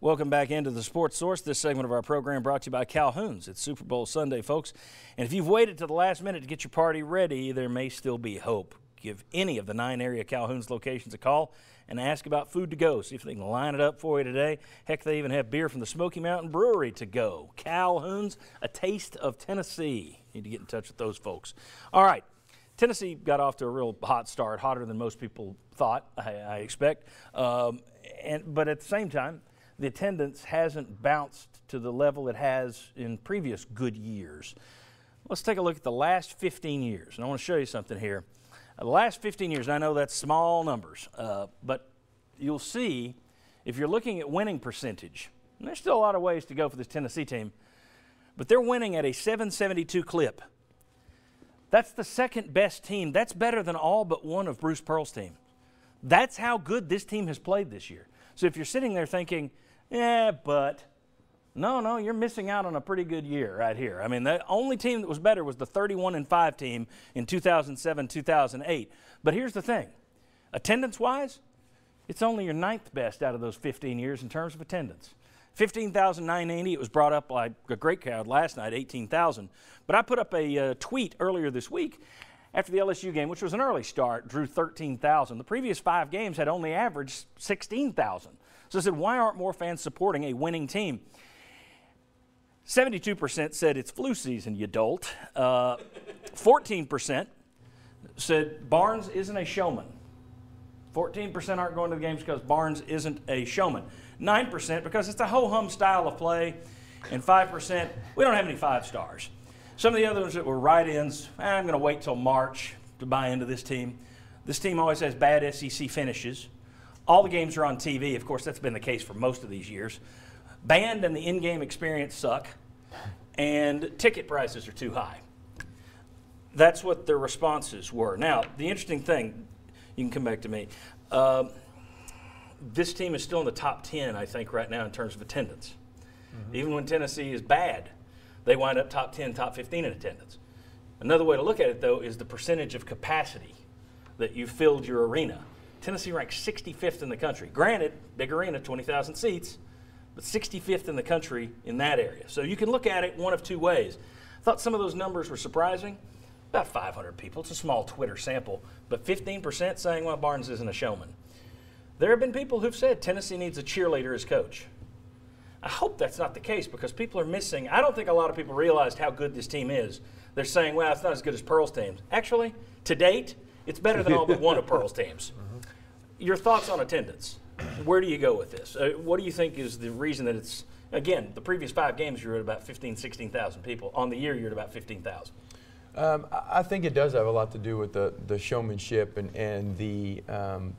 Welcome back into the Sports Source. This segment of our program brought to you by Calhoun's. It's Super Bowl Sunday, folks. And if you've waited to the last minute to get your party ready, there may still be hope. Give any of the 9 area Calhoun's locations a call and ask about food to go. See if they can line it up for you today. Heck, they even have beer from the Smoky Mountain Brewery to go. Calhoun's, a taste of Tennessee. Need to get in touch with those folks. All right. Tennessee got off to a real hot start, hotter than most people thought, I expect. But at the same time, the attendance hasn't bounced to the level it has in previous good years. Let's take a look at the last 15 years. And I want to show you something here. The last 15 years, and I know that's small numbers, but you'll see if you're looking at winning percentage, and there's still a lot of ways to go for this Tennessee team, but they're winning at a 772 clip. That's the second best team. That's better than all but one of Bruce Pearl's team. That's how good this team has played this year. So if you're sitting there thinking, but no, you're missing out on a pretty good year right here. I mean, the only team that was better was the 31-5 team in 2007-2008. But here's the thing. Attendance-wise, it's only your 9th best out of those 15 years in terms of attendance. 15,980. It was brought up by a great crowd last night, 18,000. But I put up a tweet earlier this week after the LSU game, which was an early start, drew 13,000. The previous 5 games had only averaged 16,000. So I said, why aren't more fans supporting a winning team? 72% said it's flu season, you dolt. 14% said Barnes isn't a showman. 14% aren't going to the games because Barnes isn't a showman. 9% because it's a ho-hum style of play. And 5%, we don't have any 5 stars. Some of the others that were write-ins, I'm going to wait till March to buy into this team. This team always has bad SEC finishes. All the games are on TV. Of course, that's been the case for most of these years. Band and the in-game experience suck, and ticket prices are too high. That's what their responses were. Now, the interesting thing, you can come back to me, this team is still in the top 10, I think, right now in terms of attendance. Mm-hmm. Even when Tennessee is bad, they wind up top 10, top 15 in attendance. Another way to look at it, though, is the percentage of capacity that you filled your arena. Tennessee ranks 65th in the country. Granted, big arena, 20,000 seats, but 65th in the country in that area. So you can look at it one of 2 ways. I thought some of those numbers were surprising. About 500 people. It's a small Twitter sample. But 15% saying, well, Barnes isn't a showman. There have been people who've said Tennessee needs a cheerleader as coach. I hope that's not the case because people are missing. I don't think a lot of people realized how good this team is. They're saying, well, it's not as good as Pearl's teams. Actually, to date, it's better than all but one of Pearl's teams. Mm-hmm. Your thoughts on attendance? Where do you go with this? What do you think is the reason that it's, again, the previous 5 games you were at about 15,000, 16,000 people. On the year, you're at about 15,000. I think it does have a lot to do with the showmanship and the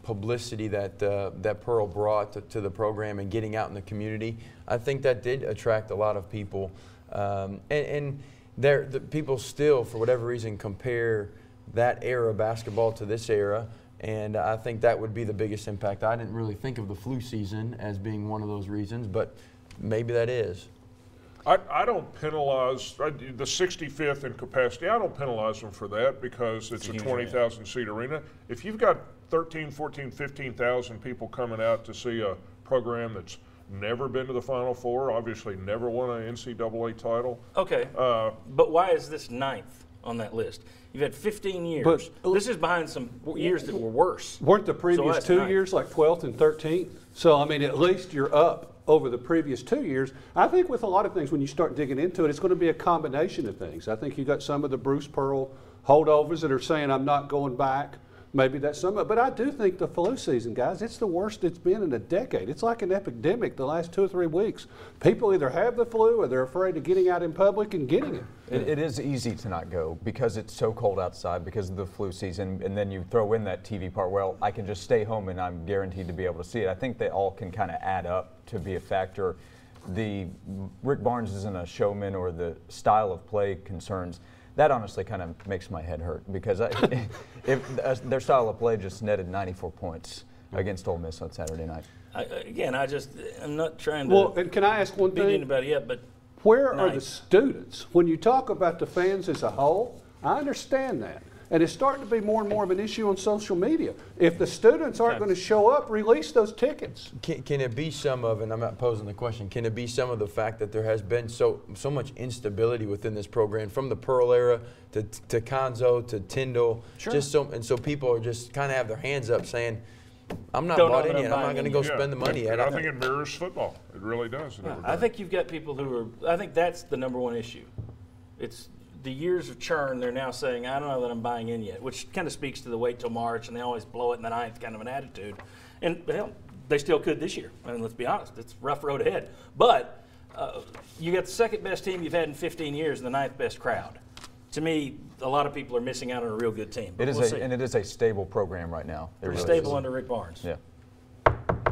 publicity that Pearl brought to the program and getting out in the community. I think that did attract a lot of people. The people still, for whatever reason, compare that era of basketball to this era. And I think that would be the biggest impact. I didn't really think of the flu season as being one of those reasons, but maybe that is. I don't penalize the 65th in capacity. I don't penalize them for that because it's a 20,000 seat arena. If you've got 13, 14, 15,000 people coming out to see a program that's never been to the Final Four, obviously never won an NCAA title. Okay, but why is this 9th on that list? You've had 15 years. But this is behind some years that were worse. Weren't the previous 2 years like 12th and 13th? So, I mean, at least you're up over the previous 2 years. I think with a lot of things, when you start digging into it, it's going to be a combination of things. I think you got some of the Bruce Pearl holdovers that are saying, I'm not going back. Maybe that's some of it. But I do think the flu season, guys, it's the worst it's been in a decade. It's like an epidemic the last 2 or 3 weeks. People either have the flu or they're afraid of getting out in public and getting it. It is easy to not go because it's so cold outside because of the flu season, and then you throw in that TV part, well, I can just stay home and I'm guaranteed to be able to see it. I think they all can kind of add up to be a factor. The Rick Barnes isn't a showman or the style of play concerns. That honestly kind of makes my head hurt because if their style of play just netted 94 points against Ole Miss on Saturday night. I'm not trying to well, and can I ask one thing? beat anybody up, but where are the students? When you talk about the fans as a whole, I understand that. And it's starting to be more and more of an issue on social media. If the students aren't going to show up, release those tickets. Can it be some of, and I'm not posing the question, can it be some of the fact that there has been so much instability within this program from the Pearl era to Conzo to Tyndall, so people are just kind of have their hands up saying, I'm not bought in yet. I'm not going to go spend the money yet. I think it mirrors football. It really does. I think you've got people who are, I think that's the number one issue. It's the years of churn. They're now saying, I don't know that I'm buying in yet, which kind of speaks to the wait till March and they always blow it in the ninth kind of an attitude. And hell, they still could this year. I mean, let's be honest, it's a rough road ahead. But you got the second best team you've had in 15 years and the ninth best crowd. To me, a lot of people are missing out on a real good team. It is and it is a stable program right now. It really stable under Rick Barnes. Yeah.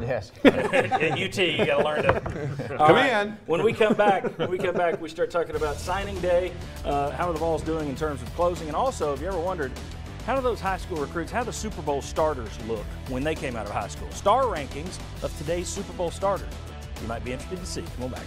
Yes. At UT, you got to learn to come in. When we come back, we start talking about signing day, how the Vols doing in terms of closing, and also, have you ever wondered how do those high school recruits, how do the Super Bowl starters look when they came out of high school? Star rankings of today's Super Bowl starters. You might be interested to see. Come on back.